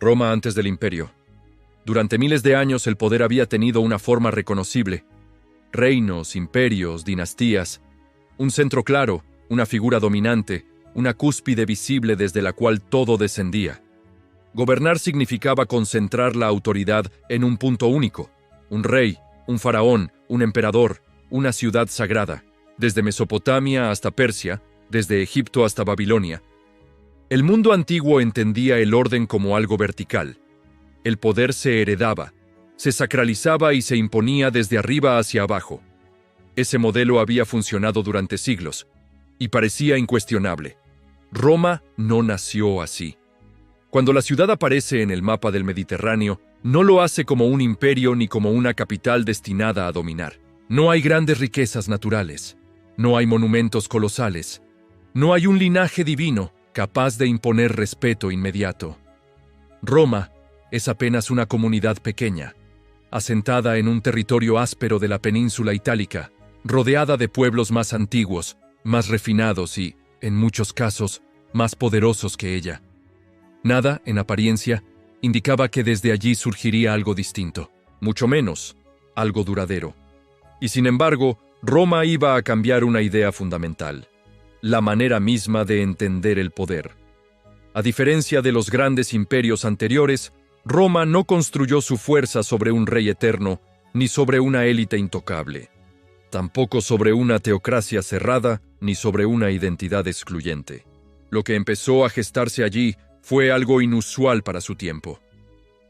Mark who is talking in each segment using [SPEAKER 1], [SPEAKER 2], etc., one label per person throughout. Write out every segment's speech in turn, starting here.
[SPEAKER 1] Roma antes del Imperio. Durante miles de años el poder había tenido una forma reconocible. Reinos, imperios, dinastías. Un centro claro, una figura dominante, una cúspide visible desde la cual todo descendía. Gobernar significaba concentrar la autoridad en un punto único. Un rey, un faraón, un emperador, una ciudad sagrada. Desde Mesopotamia hasta Persia, desde Egipto hasta Babilonia. El mundo antiguo entendía el orden como algo vertical. El poder se heredaba, se sacralizaba y se imponía desde arriba hacia abajo. Ese modelo había funcionado durante siglos, y parecía incuestionable. Roma no nació así. Cuando la ciudad aparece en el mapa del Mediterráneo, no lo hace como un imperio ni como una capital destinada a dominar. No hay grandes riquezas naturales, no hay monumentos colosales, no hay un linaje divino capaz de imponer respeto inmediato. Roma es apenas una comunidad pequeña, asentada en un territorio áspero de la península itálica, rodeada de pueblos más antiguos, más refinados y, en muchos casos, más poderosos que ella. Nada, en apariencia, indicaba que desde allí surgiría algo distinto, mucho menos, algo duradero. Y sin embargo, Roma iba a cambiar una idea fundamental: la manera misma de entender el poder. A diferencia de los grandes imperios anteriores, Roma no construyó su fuerza sobre un rey eterno, ni sobre una élite intocable. Tampoco sobre una teocracia cerrada, ni sobre una identidad excluyente. Lo que empezó a gestarse allí fue algo inusual para su tiempo.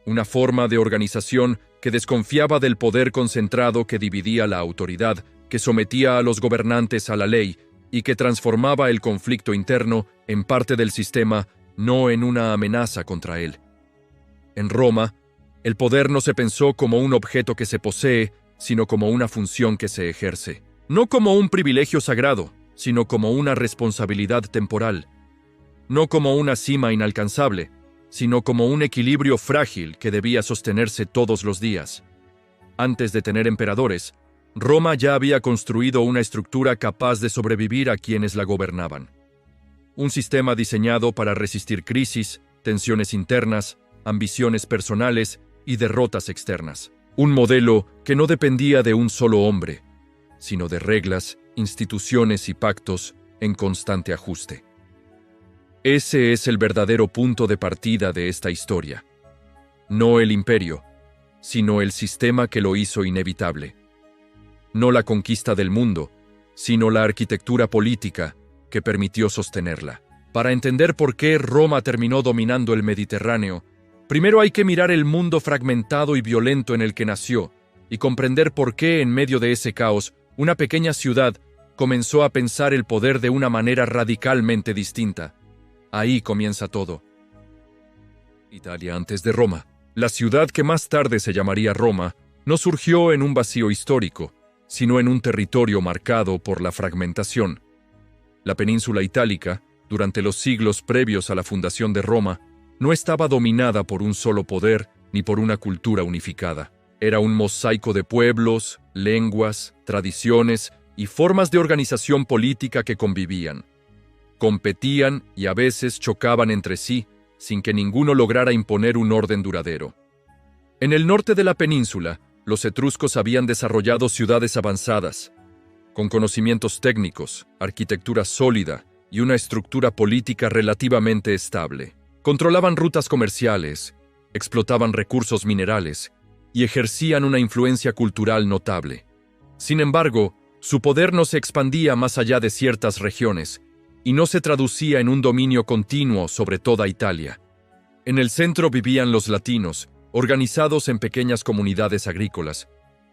[SPEAKER 1] Una forma de organización que desconfiaba del poder concentrado que dividía la autoridad, que sometía a los gobernantes a la ley y que transformaba el conflicto interno en parte del sistema, no en una amenaza contra él. En Roma, el poder no se pensó como un objeto que se posee, sino como una función que se ejerce. No como un privilegio sagrado, sino como una responsabilidad temporal. No como una cima inalcanzable, sino como un equilibrio frágil que debía sostenerse todos los días. Antes de tener emperadores, Roma ya había construido una estructura capaz de sobrevivir a quienes la gobernaban. Un sistema diseñado para resistir crisis, tensiones internas, ambiciones personales y derrotas externas. Un modelo que no dependía de un solo hombre, sino de reglas, instituciones y pactos en constante ajuste. Ese es el verdadero punto de partida de esta historia. No el imperio, sino el sistema que lo hizo inevitable. No la conquista del mundo, sino la arquitectura política que permitió sostenerla. Para entender por qué Roma terminó dominando el Mediterráneo, primero hay que mirar el mundo fragmentado y violento en el que nació y comprender por qué, en medio de ese caos, una pequeña ciudad comenzó a pensar el poder de una manera radicalmente distinta. Ahí comienza todo. Italia antes de Roma. La ciudad que más tarde se llamaría Roma no surgió en un vacío histórico, sino en un territorio marcado por la fragmentación. La península itálica, durante los siglos previos a la fundación de Roma, no estaba dominada por un solo poder ni por una cultura unificada. Era un mosaico de pueblos, lenguas, tradiciones y formas de organización política que convivían. Competían y a veces chocaban entre sí, sin que ninguno lograra imponer un orden duradero. En el norte de la península, los etruscos habían desarrollado ciudades avanzadas, con conocimientos técnicos, arquitectura sólida y una estructura política relativamente estable. Controlaban rutas comerciales, explotaban recursos minerales y ejercían una influencia cultural notable. Sin embargo, su poder no se expandía más allá de ciertas regiones y no se traducía en un dominio continuo sobre toda Italia. En el centro vivían los latinos, organizados en pequeñas comunidades agrícolas,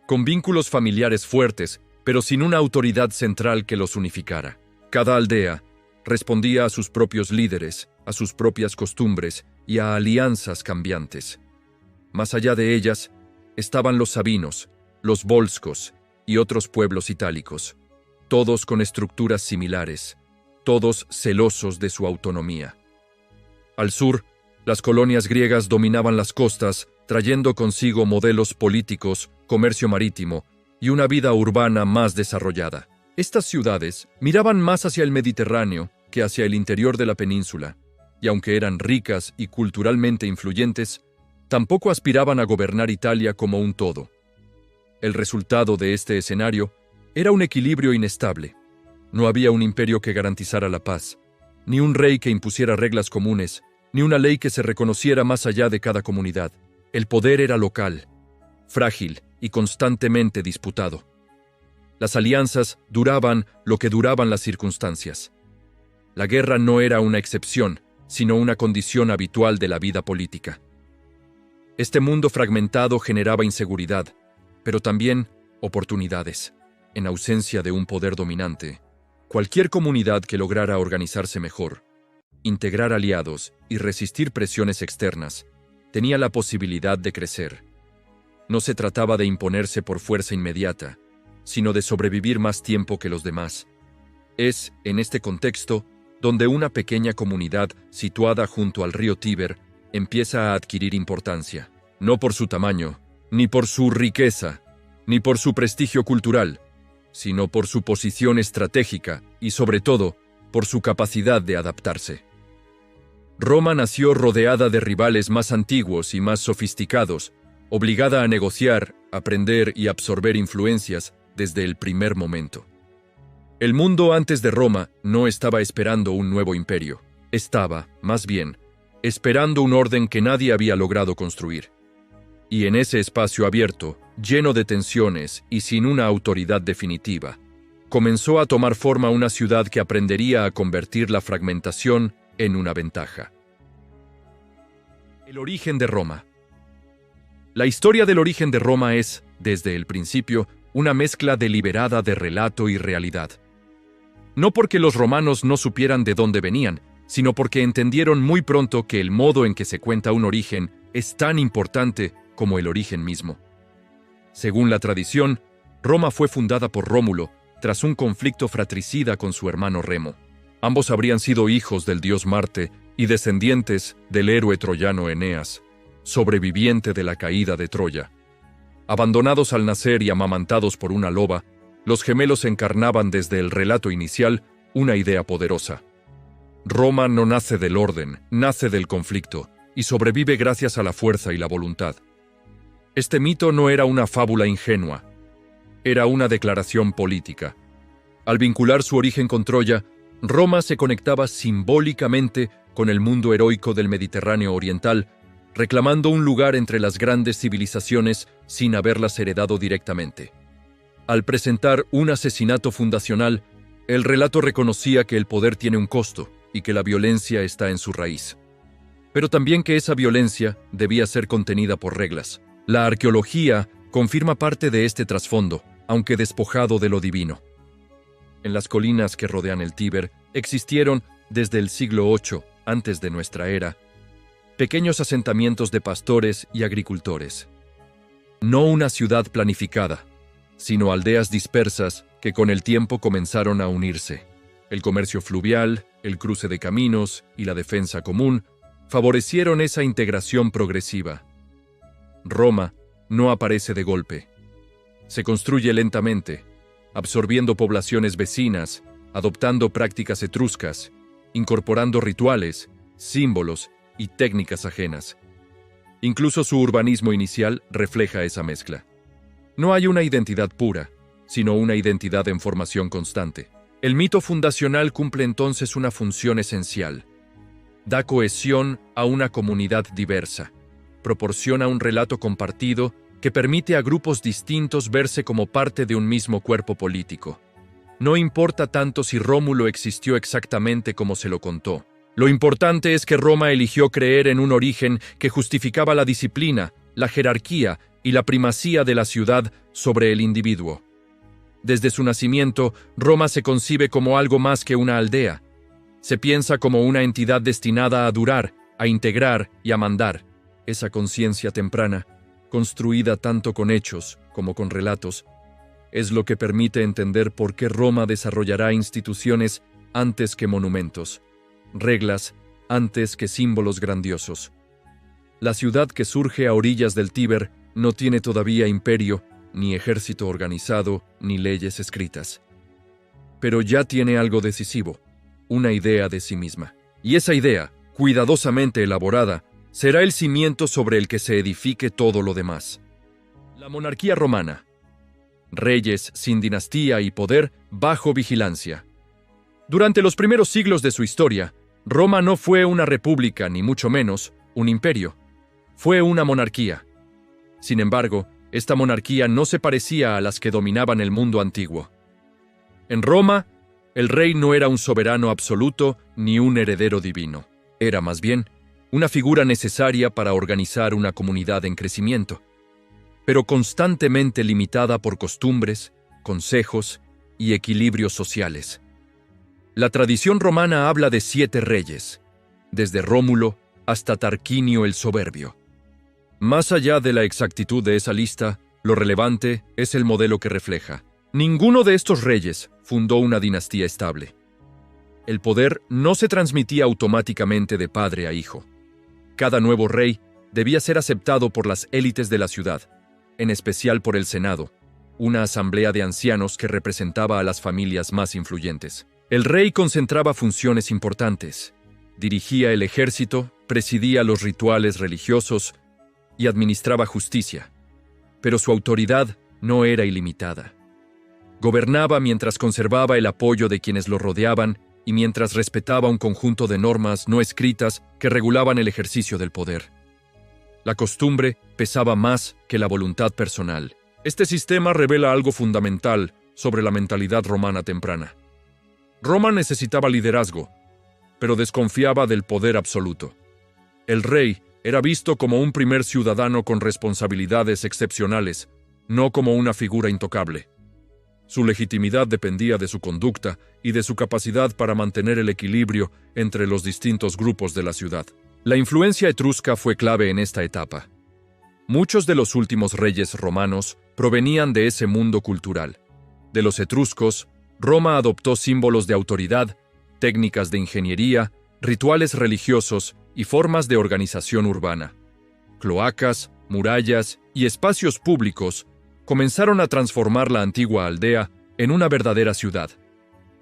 [SPEAKER 1] con vínculos familiares fuertes, pero sin una autoridad central que los unificara. Cada aldea respondía a sus propios líderes, a sus propias costumbres y a alianzas cambiantes. Más allá de ellas, estaban los sabinos, los volscos y otros pueblos itálicos, todos con estructuras similares, todos celosos de su autonomía. Al sur, las colonias griegas dominaban las costas, trayendo consigo modelos políticos, comercio marítimo y una vida urbana más desarrollada. Estas ciudades miraban más hacia el Mediterráneo que hacia el interior de la península, y aunque eran ricas y culturalmente influyentes, tampoco aspiraban a gobernar Italia como un todo. El resultado de este escenario era un equilibrio inestable. No había un imperio que garantizara la paz, ni un rey que impusiera reglas comunes, ni una ley que se reconociera más allá de cada comunidad. El poder era local, frágil y constantemente disputado. Las alianzas duraban lo que duraban las circunstancias. La guerra no era una excepción, sino una condición habitual de la vida política. Este mundo fragmentado generaba inseguridad, pero también oportunidades. En ausencia de un poder dominante, cualquier comunidad que lograra organizarse mejor, integrar aliados y resistir presiones externas, tenía la posibilidad de crecer. No se trataba de imponerse por fuerza inmediata, sino de sobrevivir más tiempo que los demás. Es, en este contexto, donde una pequeña comunidad situada junto al río Tíber empieza a adquirir importancia, no por su tamaño, ni por su riqueza, ni por su prestigio cultural, sino por su posición estratégica y, sobre todo, por su capacidad de adaptarse. Roma nació rodeada de rivales más antiguos y más sofisticados, obligada a negociar, aprender y absorber influencias desde el primer momento. El mundo antes de Roma no estaba esperando un nuevo imperio, estaba, más bien, esperando un orden que nadie había logrado construir. Y en ese espacio abierto, lleno de tensiones y sin una autoridad definitiva, comenzó a tomar forma una ciudad que aprendería a convertir la fragmentación en una ventaja. El origen de Roma. La historia del origen de Roma es, desde el principio, una mezcla deliberada de relato y realidad. No porque los romanos no supieran de dónde venían, sino porque entendieron muy pronto que el modo en que se cuenta un origen es tan importante como el origen mismo. Según la tradición, Roma fue fundada por Rómulo tras un conflicto fratricida con su hermano Remo. Ambos habrían sido hijos del dios Marte y descendientes del héroe troyano Eneas, sobreviviente de la caída de Troya. Abandonados al nacer y amamantados por una loba, los gemelos encarnaban desde el relato inicial una idea poderosa. Roma no nace del orden, nace del conflicto, y sobrevive gracias a la fuerza y la voluntad. Este mito no era una fábula ingenua, era una declaración política. Al vincular su origen con Troya, Roma se conectaba simbólicamente con el mundo heroico del Mediterráneo oriental, reclamando un lugar entre las grandes civilizaciones sin haberlas heredado directamente. Al presentar un asesinato fundacional, el relato reconocía que el poder tiene un costo y que la violencia está en su raíz. Pero también que esa violencia debía ser contenida por reglas. La arqueología confirma parte de este trasfondo, aunque despojado de lo divino. En las colinas que rodean el Tíber existieron, desde el siglo VIII, antes de nuestra era, pequeños asentamientos de pastores y agricultores. No una ciudad planificada, sino aldeas dispersas que con el tiempo comenzaron a unirse. El comercio fluvial, el cruce de caminos y la defensa común favorecieron esa integración progresiva. Roma no aparece de golpe. Se construye lentamente, absorbiendo poblaciones vecinas, adoptando prácticas etruscas, incorporando rituales, símbolos y técnicas ajenas. Incluso su urbanismo inicial refleja esa mezcla. No hay una identidad pura, sino una identidad en formación constante. El mito fundacional cumple entonces una función esencial. Da cohesión a una comunidad diversa, proporciona un relato compartido que permite a grupos distintos verse como parte de un mismo cuerpo político. No importa tanto si Rómulo existió exactamente como se lo contó. Lo importante es que Roma eligió creer en un origen que justificaba la disciplina, la jerarquía y la primacía de la ciudad sobre el individuo. Desde su nacimiento, Roma se concibe como algo más que una aldea. Se piensa como una entidad destinada a durar, a integrar y a mandar. Esa conciencia temprana, construida tanto con hechos como con relatos, es lo que permite entender por qué Roma desarrollará instituciones antes que monumentos, reglas antes que símbolos grandiosos. La ciudad que surge a orillas del Tíber no tiene todavía imperio, ni ejército organizado, ni leyes escritas. Pero ya tiene algo decisivo, una idea de sí misma. Y esa idea, cuidadosamente elaborada, será el cimiento sobre el que se edifique todo lo demás. La monarquía romana. Reyes sin dinastía y poder bajo vigilancia. Durante los primeros siglos de su historia, Roma no fue una república, ni mucho menos un imperio. Fue una monarquía. Sin embargo, esta monarquía no se parecía a las que dominaban el mundo antiguo. En Roma, el rey no era un soberano absoluto ni un heredero divino. Era más bien una figura necesaria para organizar una comunidad en crecimiento, pero constantemente limitada por costumbres, consejos y equilibrios sociales. La tradición romana habla de 7 reyes, desde Rómulo hasta Tarquinio el Soberbio. Más allá de la exactitud de esa lista, lo relevante es el modelo que refleja. Ninguno de estos reyes fundó una dinastía estable. El poder no se transmitía automáticamente de padre a hijo. Cada nuevo rey debía ser aceptado por las élites de la ciudad, en especial por el Senado, una asamblea de ancianos que representaba a las familias más influyentes. El rey concentraba funciones importantes. Dirigía el ejército, presidía los rituales religiosos y administraba justicia. Pero su autoridad no era ilimitada. Gobernaba mientras conservaba el apoyo de quienes lo rodeaban y mientras respetaba un conjunto de normas no escritas que regulaban el ejercicio del poder. La costumbre pesaba más que la voluntad personal. Este sistema revela algo fundamental sobre la mentalidad romana temprana. Roma necesitaba liderazgo, pero desconfiaba del poder absoluto. El rey era visto como un primer ciudadano con responsabilidades excepcionales, no como una figura intocable. Su legitimidad dependía de su conducta y de su capacidad para mantener el equilibrio entre los distintos grupos de la ciudad. La influencia etrusca fue clave en esta etapa. Muchos de los últimos reyes romanos provenían de ese mundo cultural. De los etruscos, Roma adoptó símbolos de autoridad, técnicas de ingeniería, rituales religiosos y formas de organización urbana. Cloacas, murallas y espacios públicos comenzaron a transformar la antigua aldea en una verdadera ciudad.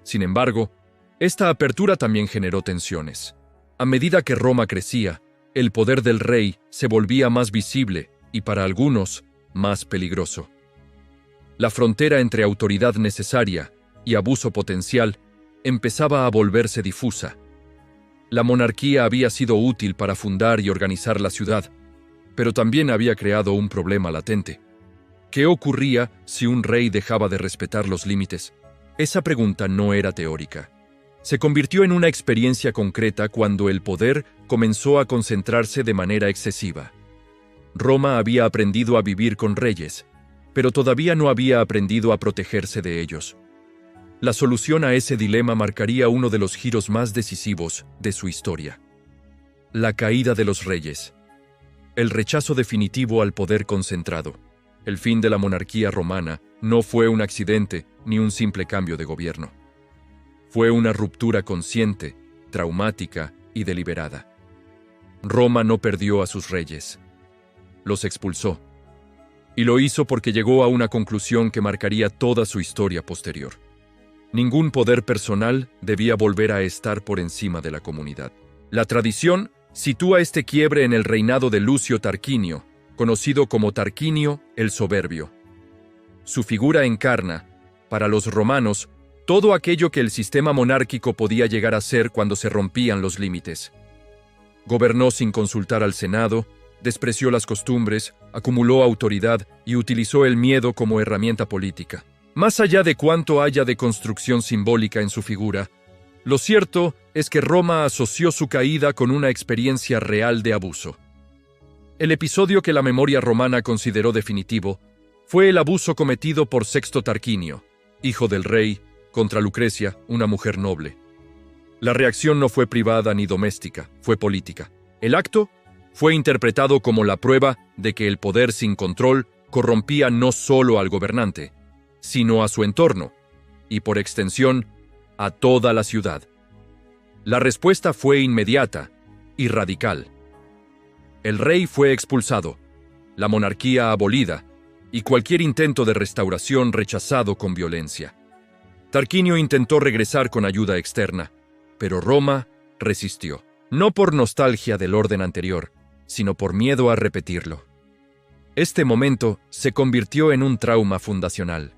[SPEAKER 1] Sin embargo, esta apertura también generó tensiones. A medida que Roma crecía, el poder del rey se volvía más visible y, para algunos, más peligroso. La frontera entre autoridad necesaria y abuso potencial empezaba a volverse difusa. La monarquía había sido útil para fundar y organizar la ciudad, pero también había creado un problema latente. ¿Qué ocurría si un rey dejaba de respetar los límites? Esa pregunta no era teórica. Se convirtió en una experiencia concreta cuando el poder comenzó a concentrarse de manera excesiva. Roma había aprendido a vivir con reyes, pero todavía no había aprendido a protegerse de ellos. La solución a ese dilema marcaría uno de los giros más decisivos de su historia. La caída de los reyes. El rechazo definitivo al poder concentrado. El fin de la monarquía romana no fue un accidente ni un simple cambio de gobierno. Fue una ruptura consciente, traumática y deliberada. Roma no perdió a sus reyes. Los expulsó. Y lo hizo porque llegó a una conclusión que marcaría toda su historia posterior. Ningún poder personal debía volver a estar por encima de la comunidad. La tradición sitúa este quiebre en el reinado de Lucio Tarquinio, conocido como Tarquinio el Soberbio. Su figura encarna, para los romanos, todo aquello que el sistema monárquico podía llegar a ser cuando se rompían los límites. Gobernó sin consultar al Senado, despreció las costumbres, acumuló autoridad y utilizó el miedo como herramienta política. Más allá de cuánto haya de construcción simbólica en su figura, lo cierto es que Roma asoció su caída con una experiencia real de abuso. El episodio que la memoria romana consideró definitivo fue el abuso cometido por Sexto Tarquinio, hijo del rey, contra Lucrecia, una mujer noble. La reacción no fue privada ni doméstica, fue política. El acto fue interpretado como la prueba de que el poder sin control corrompía no solo al gobernante, sino a su entorno, y por extensión, a toda la ciudad. La respuesta fue inmediata y radical. El rey fue expulsado, la monarquía abolida, y cualquier intento de restauración rechazado con violencia. Tarquinio intentó regresar con ayuda externa, pero Roma resistió. no por nostalgia del orden anterior, sino por miedo a repetirlo. Este momento se convirtió en un trauma fundacional.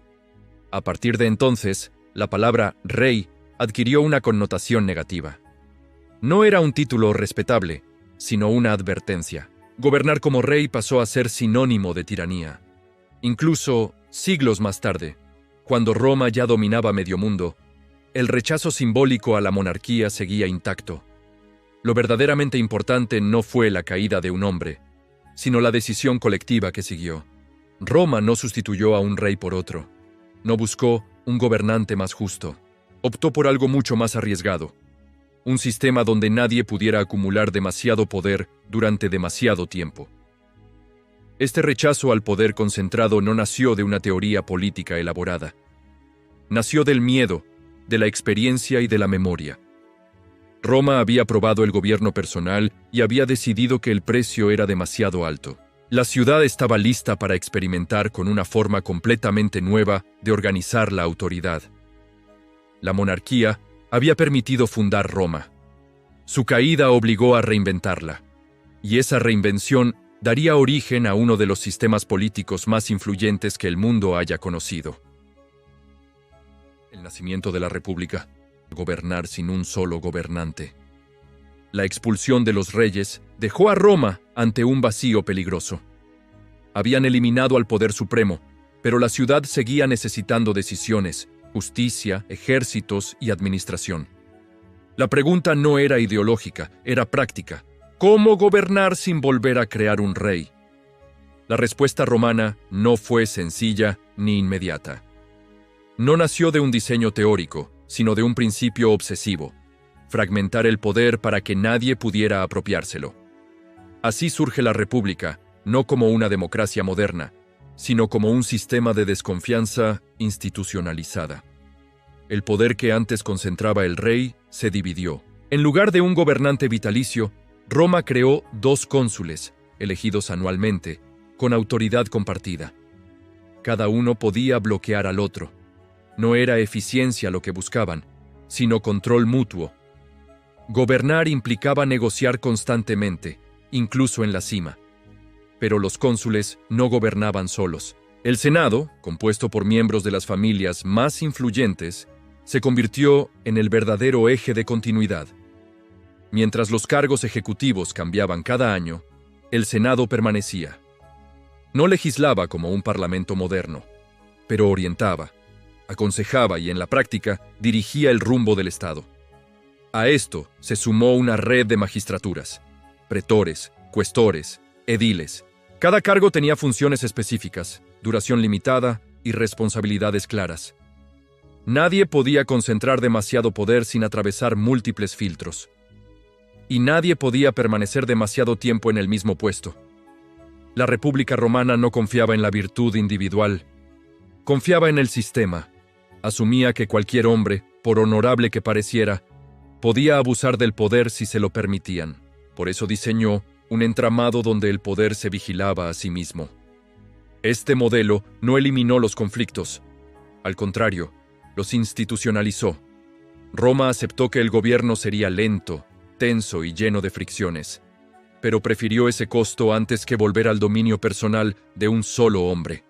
[SPEAKER 1] A partir de entonces, la palabra rey adquirió una connotación negativa. No era un título respetable, sino una advertencia. Gobernar como rey pasó a ser sinónimo de tiranía. Incluso, siglos más tarde, cuando Roma ya dominaba medio mundo, el rechazo simbólico a la monarquía seguía intacto. Lo verdaderamente importante no fue la caída de un hombre, sino la decisión colectiva que siguió. Roma no sustituyó a un rey por otro. No buscó un gobernante más justo. Optó por algo mucho más arriesgado. Un sistema donde nadie pudiera acumular demasiado poder durante demasiado tiempo. Este rechazo al poder concentrado no nació de una teoría política elaborada. Nació del miedo, de la experiencia y de la memoria. Roma había probado el gobierno personal y había decidido que el precio era demasiado alto. La ciudad estaba lista para experimentar con una forma completamente nueva de organizar la autoridad. La monarquía había permitido fundar Roma. Su caída obligó a reinventarla, y esa reinvención daría origen a uno de los sistemas políticos más influyentes que el mundo haya conocido. El nacimiento de la República. Gobernar sin un solo gobernante. La expulsión de los reyes dejó a Roma ante un vacío peligroso. Habían eliminado al poder supremo, pero la ciudad seguía necesitando decisiones, justicia, ejércitos y administración. La pregunta no era ideológica, era práctica. ¿Cómo gobernar sin volver a crear un rey? La respuesta romana no fue sencilla ni inmediata. No nació de un diseño teórico, sino de un principio obsesivo: fragmentar el poder para que nadie pudiera apropiárselo. Así surge la República, no como una democracia moderna, sino como un sistema de desconfianza institucionalizada. El poder que antes concentraba el rey se dividió. En lugar de un gobernante vitalicio, Roma creó 2 cónsules, elegidos anualmente, con autoridad compartida. Cada uno podía bloquear al otro. No era eficiencia lo que buscaban, sino control mutuo. Gobernar implicaba negociar constantemente, incluso en la cima. Pero los cónsules no gobernaban solos. El Senado, compuesto por miembros de las familias más influyentes, se convirtió en el verdadero eje de continuidad. Mientras los cargos ejecutivos cambiaban cada año, el Senado permanecía. No legislaba como un parlamento moderno, pero orientaba, aconsejaba y en la práctica dirigía el rumbo del Estado. A esto se sumó una red de magistraturas, pretores, cuestores, ediles. Cada cargo tenía funciones específicas, duración limitada y responsabilidades claras. Nadie podía concentrar demasiado poder sin atravesar múltiples filtros. Y nadie podía permanecer demasiado tiempo en el mismo puesto. La República Romana no confiaba en la virtud individual, confiaba en el sistema. Asumía que cualquier hombre, por honorable que pareciera, podía abusar del poder si se lo permitían. Por eso diseñó un entramado donde el poder se vigilaba a sí mismo. Este modelo no eliminó los conflictos. Al contrario, los institucionalizó. Roma aceptó que el gobierno sería lento, tenso y lleno de fricciones, pero prefirió ese costo antes que volver al dominio personal de un solo hombre.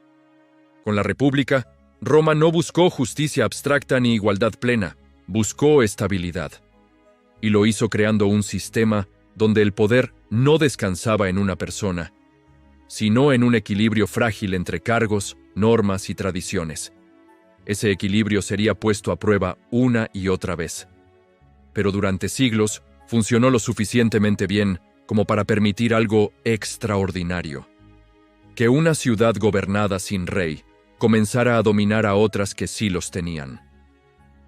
[SPEAKER 1] Con la República, Roma no buscó justicia abstracta ni igualdad plena, buscó estabilidad. Y lo hizo creando un sistema donde el poder no descansaba en una persona, sino en un equilibrio frágil entre cargos, normas y tradiciones. Ese equilibrio sería puesto a prueba una y otra vez. Pero durante siglos funcionó lo suficientemente bien como para permitir algo extraordinario: que una ciudad gobernada sin rey comenzara a dominar a otras que sí los tenían.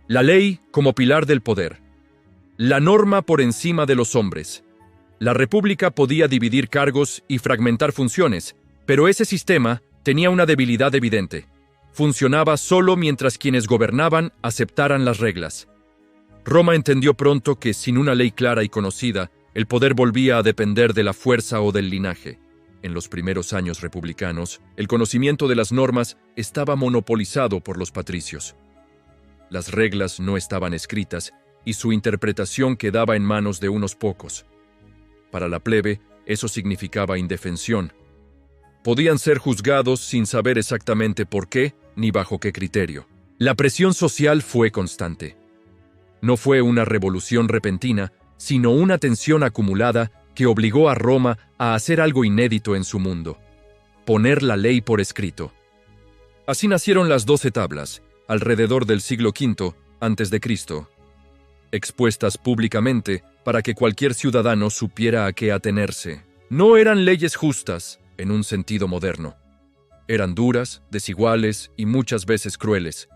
[SPEAKER 1] La ley como pilar del poder. La norma por encima de los hombres. La República podía dividir cargos y fragmentar funciones, pero ese sistema tenía una debilidad evidente. Funcionaba solo mientras quienes gobernaban aceptaran las reglas. Roma entendió pronto que sin una ley clara y conocida, el poder volvía a depender de la fuerza o del linaje. En los primeros años republicanos, el conocimiento de las normas estaba monopolizado por los patricios. Las reglas no estaban escritas y su interpretación quedaba en manos de unos pocos. Para la plebe, eso significaba indefensión. Podían ser juzgados sin saber exactamente por qué ni bajo qué criterio. La presión social fue constante. No fue una revolución repentina, sino una tensión acumulada que obligó a Roma a hacer algo inédito en su mundo: poner la ley por escrito. Así nacieron las 12 tablas, alrededor del siglo V a.C., expuestas públicamente para que cualquier ciudadano supiera a qué atenerse. No eran leyes justas, en un sentido moderno. Eran duras, desiguales y muchas veces crueles.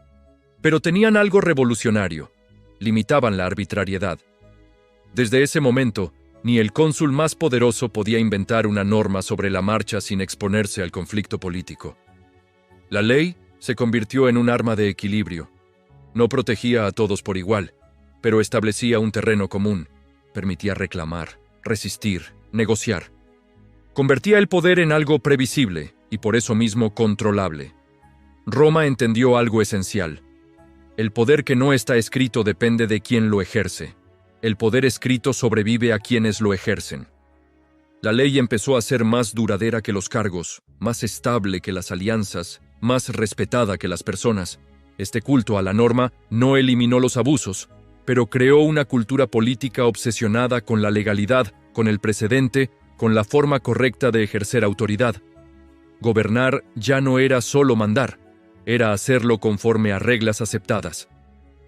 [SPEAKER 1] Pero tenían algo revolucionario: limitaban la arbitrariedad. Desde ese momento, ni el cónsul más poderoso podía inventar una norma sobre la marcha sin exponerse al conflicto político. La ley se convirtió en un arma de equilibrio. No protegía a todos por igual, pero establecía un terreno común, permitía reclamar, resistir, negociar. Convertía el poder en algo previsible y por eso mismo controlable. Roma entendió algo esencial: el poder que no está escrito depende de quien lo ejerce. El poder escrito sobrevive a quienes lo ejercen. La ley empezó a ser más duradera que los cargos, más estable que las alianzas, más respetada que las personas. Este culto a la norma no eliminó los abusos, pero creó una cultura política obsesionada con la legalidad, con el precedente, con la forma correcta de ejercer autoridad. Gobernar ya no era solo mandar, era hacerlo conforme a reglas aceptadas.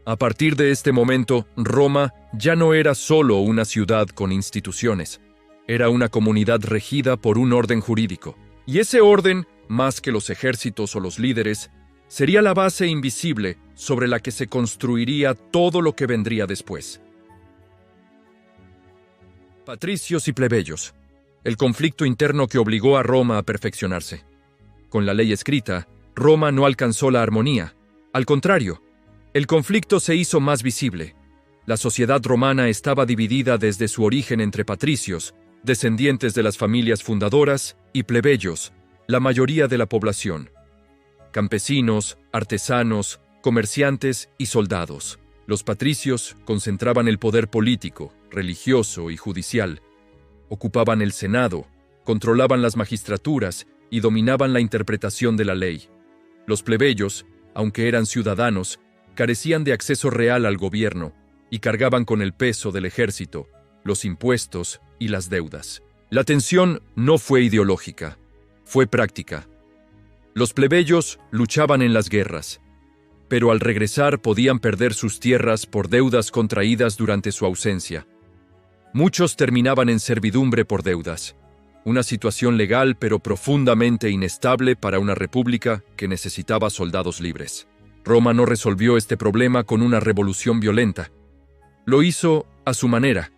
[SPEAKER 1] A partir de este momento, Roma ya no era solo una ciudad con instituciones, era una comunidad regida por un orden jurídico. Y ese orden, más que los ejércitos o los líderes, sería la base invisible sobre la que se construiría todo lo que vendría después. Patricios y plebeyos. El conflicto interno que obligó a Roma a perfeccionarse. Con la ley escrita, Roma no alcanzó la armonía. Al contrario, el conflicto se hizo más visible. La sociedad romana estaba dividida desde su origen entre patricios, descendientes de las familias fundadoras, y plebeyos, la mayoría de la población. Campesinos, artesanos, comerciantes y soldados. Los patricios concentraban el poder político, religioso y judicial. Ocupaban el Senado, controlaban las magistraturas y dominaban la interpretación de la ley. Los plebeyos, aunque eran ciudadanos, carecían de acceso real al gobierno y cargaban con el peso del ejército, los impuestos y las deudas. La tensión no fue ideológica, fue práctica. Los plebeyos luchaban en las guerras, pero al regresar podían perder sus tierras por deudas contraídas durante su ausencia. Muchos terminaban en servidumbre por deudas, una situación legal pero profundamente inestable para una república que necesitaba soldados libres. Roma no resolvió este problema con una revolución violenta. Lo hizo a su manera,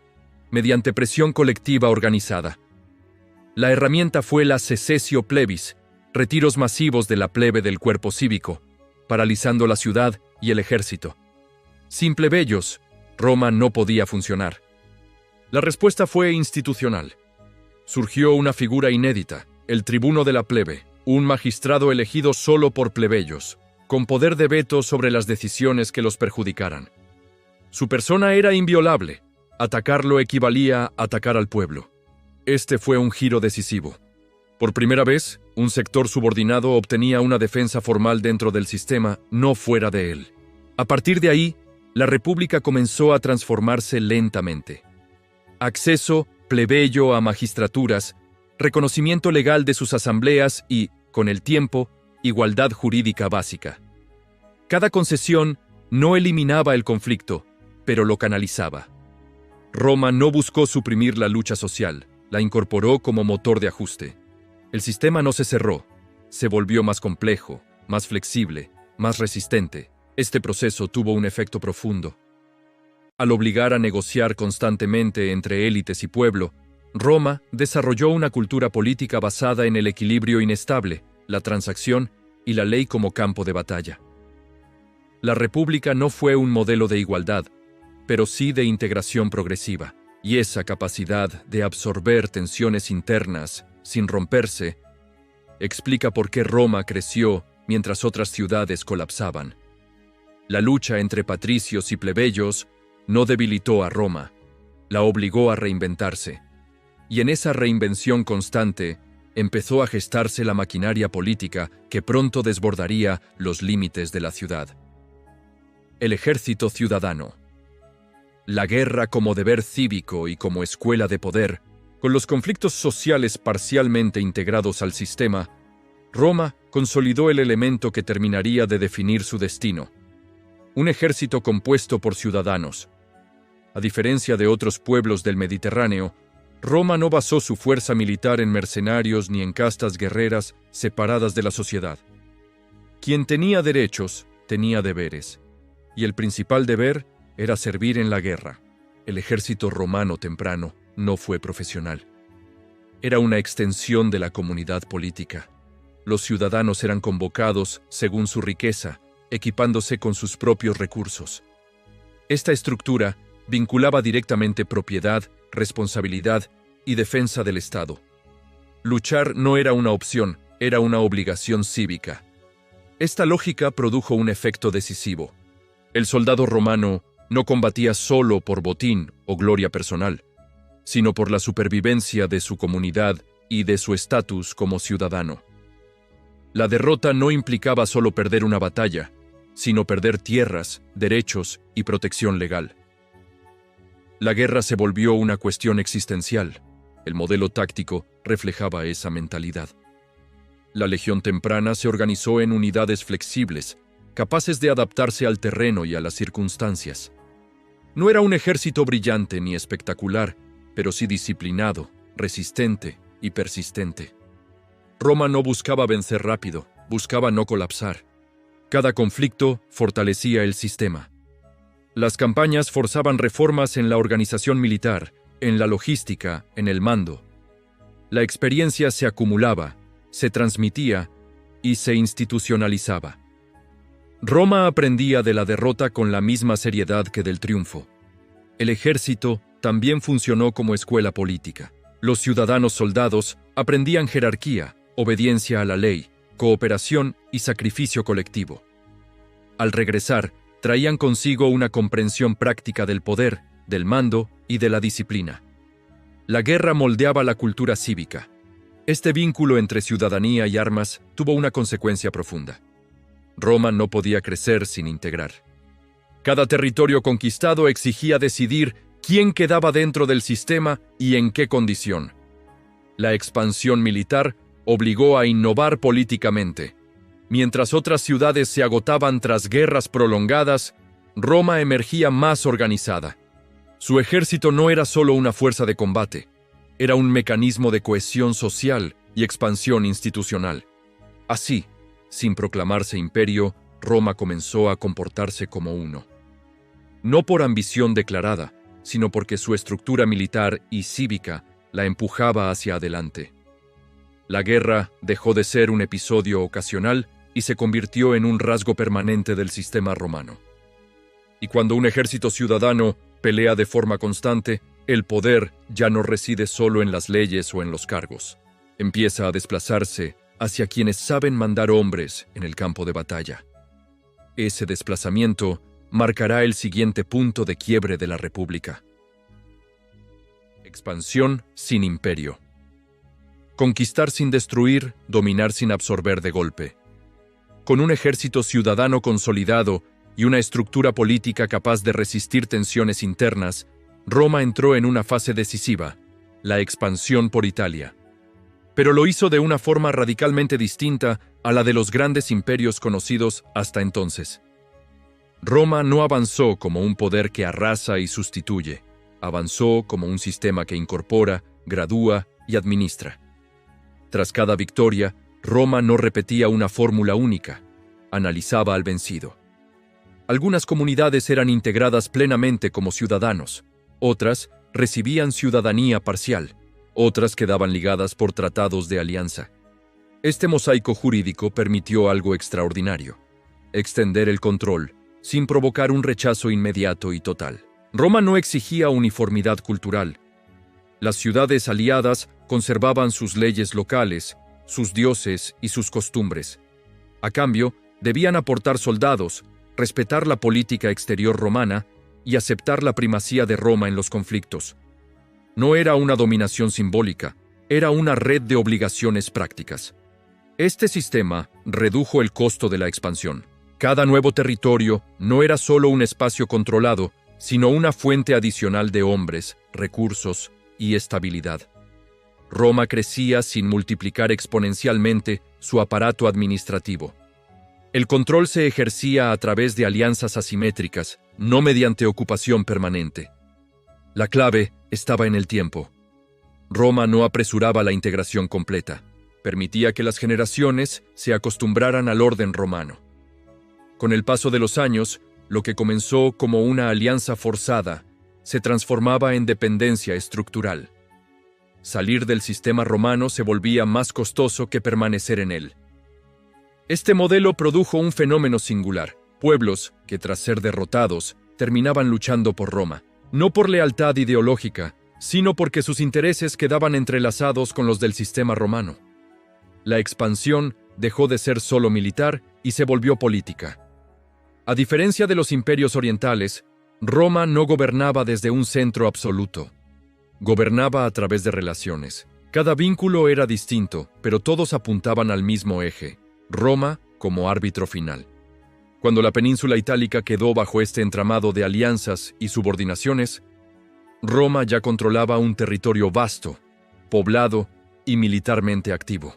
[SPEAKER 1] mediante presión colectiva organizada. La herramienta fue la secessio plebis, retiros masivos de la plebe del cuerpo cívico, paralizando la ciudad y el ejército. Sin plebeyos, Roma no podía funcionar. La respuesta fue institucional. Surgió una figura inédita, el tribuno de la plebe, un magistrado elegido solo por plebeyos, con poder de veto sobre las decisiones que los perjudicaran. Su persona era inviolable. Atacarlo equivalía a atacar al pueblo. Este fue un giro decisivo. Por primera vez, un sector subordinado obtenía una defensa formal dentro del sistema, no fuera de él. A partir de ahí, la república comenzó a transformarse lentamente. Acceso plebeyo a magistraturas, reconocimiento legal de sus asambleas y, con el tiempo, igualdad jurídica básica. Cada concesión no eliminaba el conflicto, pero lo canalizaba. Roma no buscó suprimir la lucha social, la incorporó como motor de ajuste. El sistema no se cerró, se volvió más complejo, más flexible, más resistente. Este proceso tuvo un efecto profundo. Al obligar a negociar constantemente entre élites y pueblo, Roma desarrolló una cultura política basada en el equilibrio inestable, la transacción y la ley como campo de batalla. La república no fue un modelo de igualdad, pero sí de integración progresiva, y esa capacidad de absorber tensiones internas sin romperse explica por qué Roma creció mientras otras ciudades colapsaban. La lucha entre patricios y plebeyos no debilitó a Roma, la obligó a reinventarse. Y en esa reinvención constante empezó a gestarse la maquinaria política que pronto desbordaría los límites de la ciudad. El ejército ciudadano. La guerra como deber cívico y como escuela de poder, con los conflictos sociales parcialmente integrados al sistema, Roma consolidó el elemento que terminaría de definir su destino. Un ejército compuesto por ciudadanos. A diferencia de otros pueblos del Mediterráneo, Roma no basó su fuerza militar en mercenarios ni en castas guerreras separadas de la sociedad. Quien tenía derechos, tenía deberes, y el principal deber era servir en la guerra. El ejército romano temprano no fue profesional. Era una extensión de la comunidad política. Los ciudadanos eran convocados según su riqueza, equipándose con sus propios recursos. Esta estructura vinculaba directamente propiedad, responsabilidad y defensa del Estado. Luchar no era una opción, era una obligación cívica. Esta lógica produjo un efecto decisivo. El soldado romano no combatía solo por botín o gloria personal, sino por la supervivencia de su comunidad y de su estatus como ciudadano. La derrota no implicaba solo perder una batalla, sino perder tierras, derechos y protección legal. La guerra se volvió una cuestión existencial. El modelo táctico reflejaba esa mentalidad. La legión temprana se organizó en unidades flexibles, capaces de adaptarse al terreno y a las circunstancias. No era un ejército brillante ni espectacular, pero sí disciplinado, resistente y persistente. Roma no buscaba vencer rápido, buscaba no colapsar. Cada conflicto fortalecía el sistema. Las campañas forzaban reformas en la organización militar, en la logística, en el mando. La experiencia se acumulaba, se transmitía y se institucionalizaba. Roma aprendía de la derrota con la misma seriedad que del triunfo. El ejército también funcionó como escuela política. Los ciudadanos soldados aprendían jerarquía, obediencia a la ley, cooperación y sacrificio colectivo. Al regresar, traían consigo una comprensión práctica del poder, del mando y de la disciplina. La guerra moldeaba la cultura cívica. Este vínculo entre ciudadanía y armas tuvo una consecuencia profunda. Roma no podía crecer sin integrar. Cada territorio conquistado exigía decidir quién quedaba dentro del sistema y en qué condición. La expansión militar obligó a innovar políticamente. Mientras otras ciudades se agotaban tras guerras prolongadas, Roma emergía más organizada. Su ejército no era solo una fuerza de combate, era un mecanismo de cohesión social y expansión institucional. Así, sin proclamarse imperio, Roma comenzó a comportarse como uno. No por ambición declarada, sino porque su estructura militar y cívica la empujaba hacia adelante. La guerra dejó de ser un episodio ocasional y se convirtió en un rasgo permanente del sistema romano. Y cuando un ejército ciudadano pelea de forma constante, el poder ya no reside solo en las leyes o en los cargos. Empieza a desplazarse hacia quienes saben mandar hombres en el campo de batalla. Ese desplazamiento marcará el siguiente punto de quiebre de la República. Expansión sin imperio. Conquistar sin destruir, dominar sin absorber de golpe. Con un ejército ciudadano consolidado y una estructura política capaz de resistir tensiones internas, Roma entró en una fase decisiva, la expansión por Italia. Pero lo hizo de una forma radicalmente distinta a la de los grandes imperios conocidos hasta entonces. Roma no avanzó como un poder que arrasa y sustituye, avanzó como un sistema que incorpora, gradúa y administra. Tras cada victoria, Roma no repetía una fórmula única, analizaba al vencido. Algunas comunidades eran integradas plenamente como ciudadanos, otras recibían ciudadanía parcial, otras quedaban ligadas por tratados de alianza. Este mosaico jurídico permitió algo extraordinario: extender el control, sin provocar un rechazo inmediato y total. Roma no exigía uniformidad cultural. Las ciudades aliadas conservaban sus leyes locales, sus dioses y sus costumbres. A cambio, debían aportar soldados, respetar la política exterior romana y aceptar la primacía de Roma en los conflictos. No era una dominación simbólica, era una red de obligaciones prácticas. Este sistema redujo el costo de la expansión. Cada nuevo territorio no era solo un espacio controlado, sino una fuente adicional de hombres, recursos y estabilidad. Roma crecía sin multiplicar exponencialmente su aparato administrativo. El control se ejercía a través de alianzas asimétricas, no mediante ocupación permanente. La clave estaba en el tiempo. Roma no apresuraba la integración completa. Permitía que las generaciones se acostumbraran al orden romano. Con el paso de los años, lo que comenzó como una alianza forzada se transformaba en dependencia estructural. Salir del sistema romano se volvía más costoso que permanecer en él. Este modelo produjo un fenómeno singular: pueblos que, tras ser derrotados, terminaban luchando por Roma, no por lealtad ideológica, sino porque sus intereses quedaban entrelazados con los del sistema romano. La expansión dejó de ser solo militar y se volvió política. A diferencia de los imperios orientales, Roma no gobernaba desde un centro absoluto. Gobernaba a través de relaciones. Cada vínculo era distinto, pero todos apuntaban al mismo eje: Roma como árbitro final. Cuando la península itálica quedó bajo este entramado de alianzas y subordinaciones, Roma ya controlaba un territorio vasto, poblado y militarmente activo.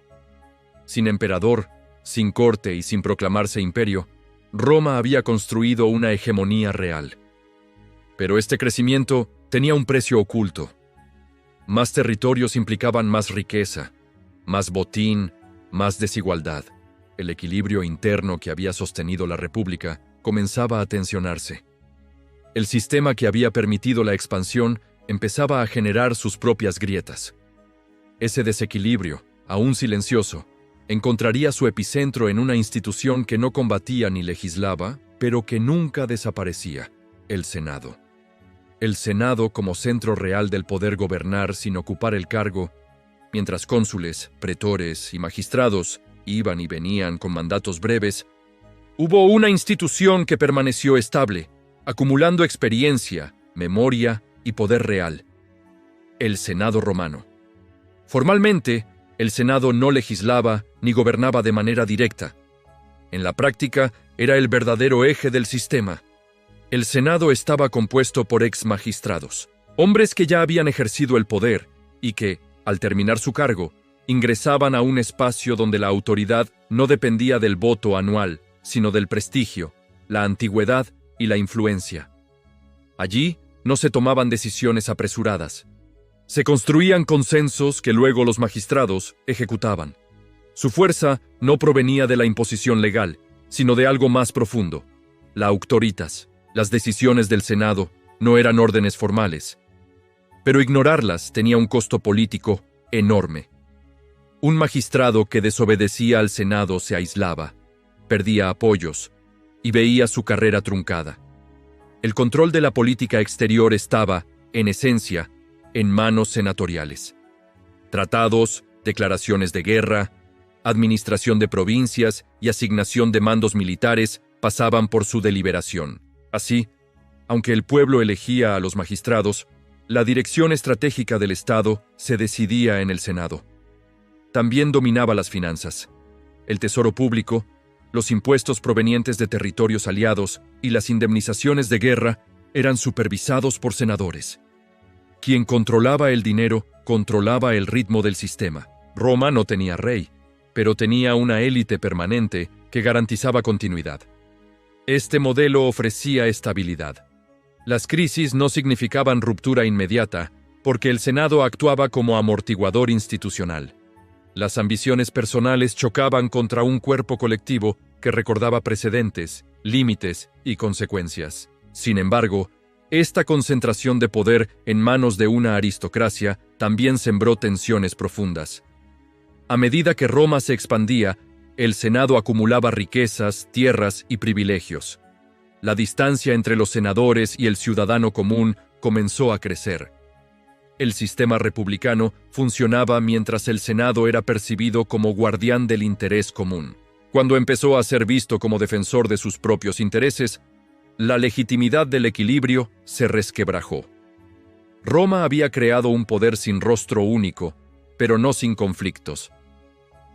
[SPEAKER 1] Sin emperador, sin corte y sin proclamarse imperio, Roma había construido una hegemonía real. Pero este crecimiento tenía un precio oculto. Más territorios implicaban más riqueza, más botín, más desigualdad. El equilibrio interno que había sostenido la República comenzaba a tensionarse. El sistema que había permitido la expansión empezaba a generar sus propias grietas. Ese desequilibrio, aún silencioso, encontraría su epicentro en una institución que no combatía ni legislaba, pero que nunca desaparecía: el Senado. El Senado como centro real del poder gobernar sin ocupar el cargo, mientras cónsules, pretores y magistrados iban y venían con mandatos breves, hubo una institución que permaneció estable, acumulando experiencia, memoria y poder real: el Senado romano. Formalmente, el Senado no legislaba ni gobernaba de manera directa. En la práctica, era el verdadero eje del sistema. El Senado estaba compuesto por ex magistrados, hombres que ya habían ejercido el poder y que, al terminar su cargo, ingresaban a un espacio donde la autoridad no dependía del voto anual, sino del prestigio, la antigüedad y la influencia. Allí no se tomaban decisiones apresuradas. Se construían consensos que luego los magistrados ejecutaban. Su fuerza no provenía de la imposición legal, sino de algo más profundo: la auctoritas. Las decisiones del Senado no eran órdenes formales, pero ignorarlas tenía un costo político enorme. Un magistrado que desobedecía al Senado se aislaba, perdía apoyos y veía su carrera truncada. El control de la política exterior estaba, en esencia, en manos senatoriales. Tratados, declaraciones de guerra, administración de provincias y asignación de mandos militares pasaban por su deliberación. Así, aunque el pueblo elegía a los magistrados, la dirección estratégica del Estado se decidía en el Senado. También dominaba las finanzas, el tesoro público, los impuestos provenientes de territorios aliados y las indemnizaciones de guerra eran supervisados por senadores. Quien controlaba el dinero, controlaba el ritmo del sistema. Roma no tenía rey, pero tenía una élite permanente que garantizaba continuidad. Este modelo ofrecía estabilidad. Las crisis no significaban ruptura inmediata, porque el Senado actuaba como amortiguador institucional. Las ambiciones personales chocaban contra un cuerpo colectivo que recordaba precedentes, límites y consecuencias. Sin embargo, esta concentración de poder en manos de una aristocracia también sembró tensiones profundas. A medida que Roma se expandía, el Senado acumulaba riquezas, tierras y privilegios. La distancia entre los senadores y el ciudadano común comenzó a crecer. El sistema republicano funcionaba mientras el Senado era percibido como guardián del interés común. Cuando empezó a ser visto como defensor de sus propios intereses, la legitimidad del equilibrio se resquebrajó. Roma había creado un poder sin rostro único, pero no sin conflictos.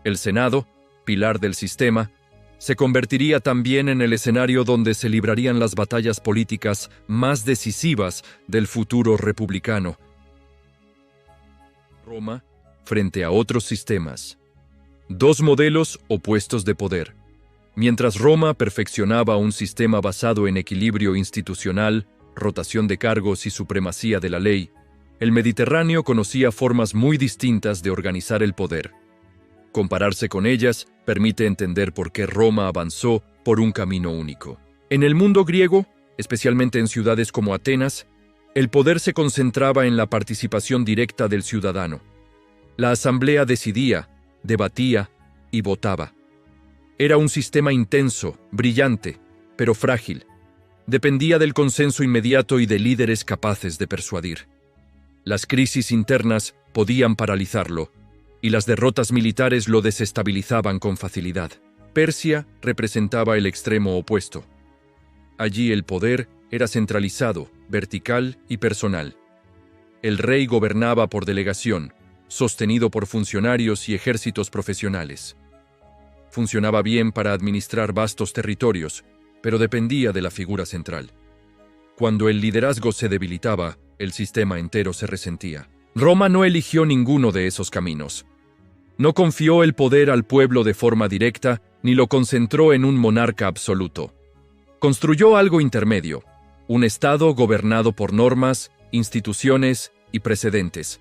[SPEAKER 1] El Senado, pilar del sistema, se convertiría también en el escenario donde se librarían las batallas políticas más decisivas del futuro republicano. Roma frente a otros sistemas. Dos modelos opuestos de poder. Mientras Roma perfeccionaba un sistema basado en equilibrio institucional, rotación de cargos y supremacía de la ley, el Mediterráneo conocía formas muy distintas de organizar el poder. Compararse con ellas permite entender por qué Roma avanzó por un camino único. En el mundo griego, especialmente en ciudades como Atenas, el poder se concentraba en la participación directa del ciudadano. La asamblea decidía, debatía y votaba. Era un sistema intenso, brillante, pero frágil. Dependía del consenso inmediato y de líderes capaces de persuadir. Las crisis internas podían paralizarlo, y las derrotas militares lo desestabilizaban con facilidad. Persia representaba el extremo opuesto. Allí el poder era centralizado, vertical y personal. El rey gobernaba por delegación, sostenido por funcionarios y ejércitos profesionales. Funcionaba bien para administrar vastos territorios, pero dependía de la figura central. Cuando el liderazgo se debilitaba, el sistema entero se resentía. Roma no eligió ninguno de esos caminos. No confió el poder al pueblo de forma directa, ni lo concentró en un monarca absoluto. Construyó algo intermedio, un Estado gobernado por normas, instituciones y precedentes.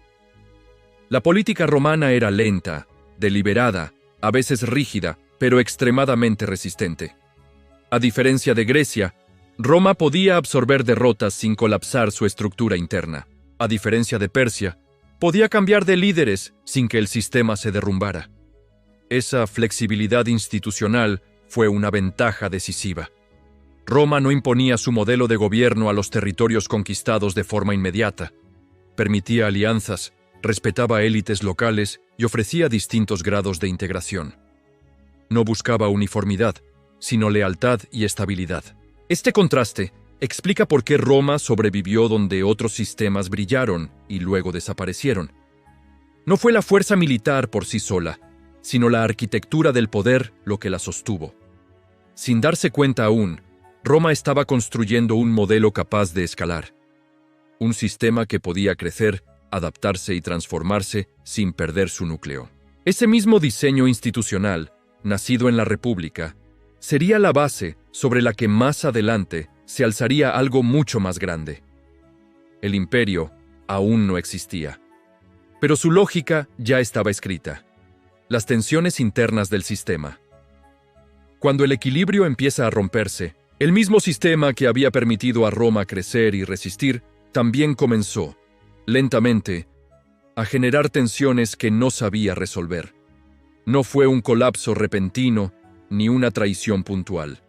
[SPEAKER 1] La política romana era lenta, deliberada, a veces rígida, pero extremadamente resistente. A diferencia de Grecia, Roma podía absorber derrotas sin colapsar su estructura interna. A diferencia de Persia, podía cambiar de líderes sin que el sistema se derrumbara. Esa flexibilidad institucional fue una ventaja decisiva. Roma no imponía su modelo de gobierno a los territorios conquistados de forma inmediata. Permitía alianzas, respetaba élites locales y ofrecía distintos grados de integración. No buscaba uniformidad, sino lealtad y estabilidad. Este contraste explica por qué Roma sobrevivió donde otros sistemas brillaron y luego desaparecieron. No fue la fuerza militar por sí sola, sino la arquitectura del poder lo que la sostuvo. Sin darse cuenta aún, Roma estaba construyendo un modelo capaz de escalar. Un sistema que podía crecer, adaptarse y transformarse sin perder su núcleo. Ese mismo diseño institucional, nacido en la República, sería la base sobre la que más adelante se alzaría algo mucho más grande. El imperio aún no existía, pero su lógica ya estaba escrita. Las tensiones internas del sistema. Cuando el equilibrio empieza a romperse, el mismo sistema que había permitido a Roma crecer y resistir, también comenzó, lentamente, a generar tensiones que no sabía resolver. No fue un colapso repentino ni una traición puntual.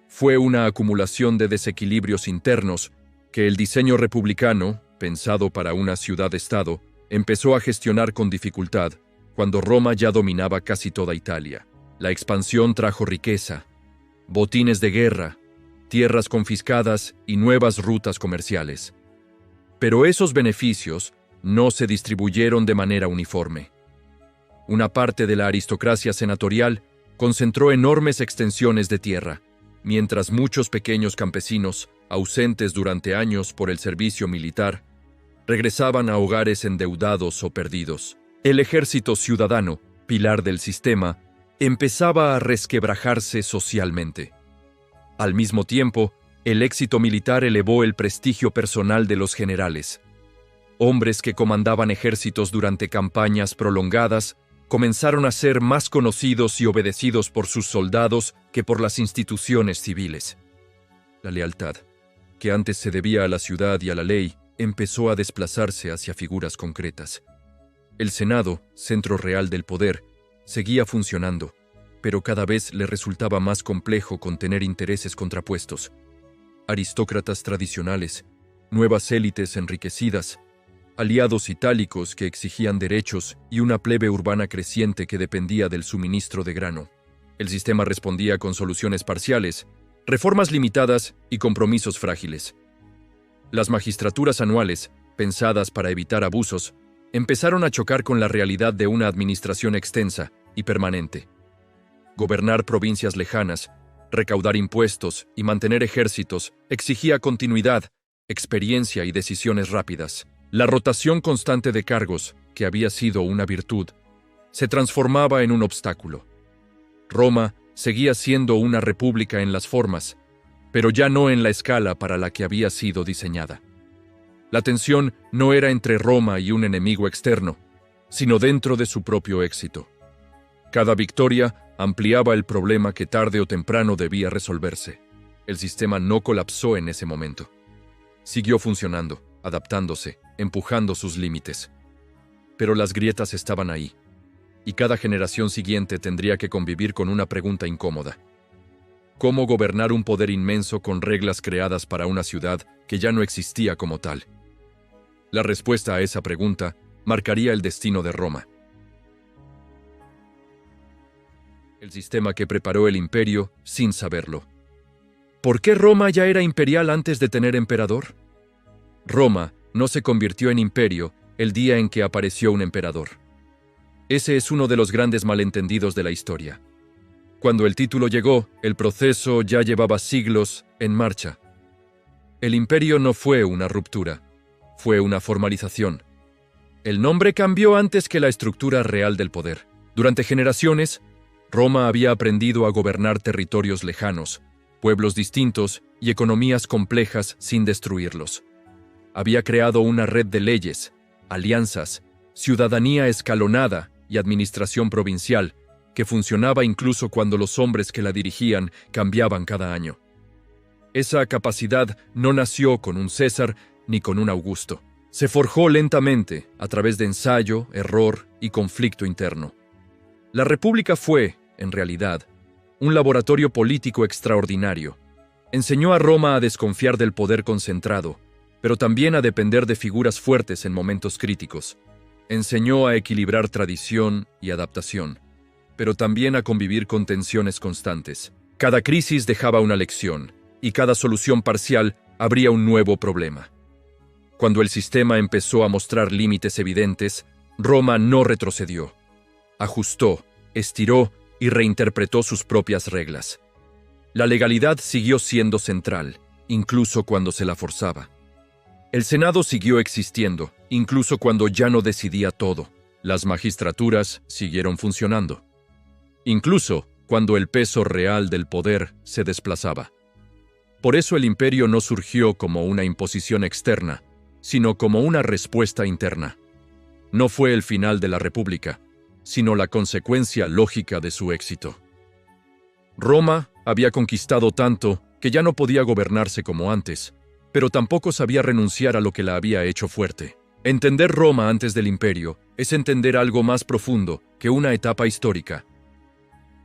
[SPEAKER 1] Fue una acumulación de desequilibrios internos que el diseño republicano, pensado para una ciudad-estado, empezó a gestionar con dificultad cuando Roma ya dominaba casi toda Italia. La expansión trajo riqueza, botines de guerra, tierras confiscadas y nuevas rutas comerciales. Pero esos beneficios no se distribuyeron de manera uniforme. Una parte de la aristocracia senatorial concentró enormes extensiones de tierra, mientras muchos pequeños campesinos, ausentes durante años por el servicio militar, regresaban a hogares endeudados o perdidos. El ejército ciudadano, pilar del sistema, empezaba a resquebrajarse socialmente. Al mismo tiempo, el éxito militar elevó el prestigio personal de los generales. Hombres que comandaban ejércitos durante campañas prolongadas comenzaron a ser más conocidos y obedecidos por sus soldados que por las instituciones civiles. La lealtad, que antes se debía a la ciudad y a la ley, empezó a desplazarse hacia figuras concretas. El Senado, centro real del poder, seguía funcionando, pero cada vez le resultaba más complejo contener intereses contrapuestos. Aristócratas tradicionales, nuevas élites enriquecidas, aliados itálicos que exigían derechos y una plebe urbana creciente que dependía del suministro de grano. El sistema respondía con soluciones parciales, reformas limitadas y compromisos frágiles. Las magistraturas anuales, pensadas para evitar abusos, empezaron a chocar con la realidad de una administración extensa y permanente. Gobernar provincias lejanas, recaudar impuestos y mantener ejércitos exigía continuidad, experiencia y decisiones rápidas. La rotación constante de cargos, que había sido una virtud, se transformaba en un obstáculo. Roma seguía siendo una república en las formas, pero ya no en la escala para la que había sido diseñada. La tensión no era entre Roma y un enemigo externo, sino dentro de su propio éxito. Cada victoria ampliaba el problema que tarde o temprano debía resolverse. El sistema no colapsó en ese momento. Siguió funcionando, adaptándose, empujando sus límites. Pero las grietas estaban ahí, y cada generación siguiente tendría que convivir con una pregunta incómoda. ¿Cómo gobernar un poder inmenso con reglas creadas para una ciudad que ya no existía como tal? La respuesta a esa pregunta marcaría el destino de Roma. El sistema que preparó el imperio sin saberlo. ¿Por qué Roma ya era imperial antes de tener emperador? Roma no se convirtió en imperio el día en que apareció un emperador. Ese es uno de los grandes malentendidos de la historia. Cuando el título llegó, el proceso ya llevaba siglos en marcha. El imperio no fue una ruptura, fue una formalización. El nombre cambió antes que la estructura real del poder. Durante generaciones, Roma había aprendido a gobernar territorios lejanos, pueblos distintos y economías complejas sin destruirlos. Había creado una red de leyes, alianzas, ciudadanía escalonada y administración provincial, que funcionaba incluso cuando los hombres que la dirigían cambiaban cada año. Esa capacidad no nació con un César ni con un Augusto. Se forjó lentamente a través de ensayo, error y conflicto interno. La República fue, en realidad, un laboratorio político extraordinario. Enseñó a Roma a desconfiar del poder concentrado, pero también a depender de figuras fuertes en momentos críticos. Enseñó a equilibrar tradición y adaptación, pero también a convivir con tensiones constantes. Cada crisis dejaba una lección, y cada solución parcial abría un nuevo problema. Cuando el sistema empezó a mostrar límites evidentes, Roma no retrocedió. Ajustó, estiró y reinterpretó sus propias reglas. La legalidad siguió siendo central, incluso cuando se la forzaba. El Senado siguió existiendo, incluso cuando ya no decidía todo. Las magistraturas siguieron funcionando, incluso cuando el peso real del poder se desplazaba. Por eso el imperio no surgió como una imposición externa, sino como una respuesta interna. No fue el final de la República, sino la consecuencia lógica de su éxito. Roma había conquistado tanto que ya no podía gobernarse como antes, pero tampoco sabía renunciar a lo que la había hecho fuerte. Entender Roma antes del imperio es entender algo más profundo que una etapa histórica.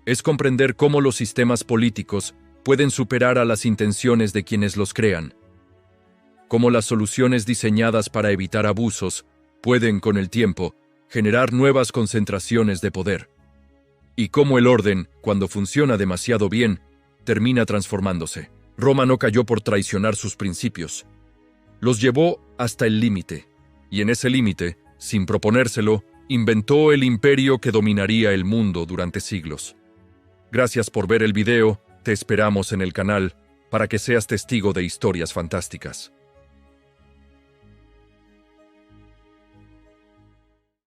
[SPEAKER 1] Es comprender cómo los sistemas políticos pueden superar a las intenciones de quienes los crean, cómo las soluciones diseñadas para evitar abusos pueden, con el tiempo, generar nuevas concentraciones de poder, y cómo el orden, cuando funciona demasiado bien, termina transformándose. Roma no cayó por traicionar sus principios. Los llevó hasta el límite, y en ese límite, sin proponérselo, inventó el imperio que dominaría el mundo durante siglos. Gracias por ver el video, te esperamos en el canal para que seas testigo de historias fantásticas.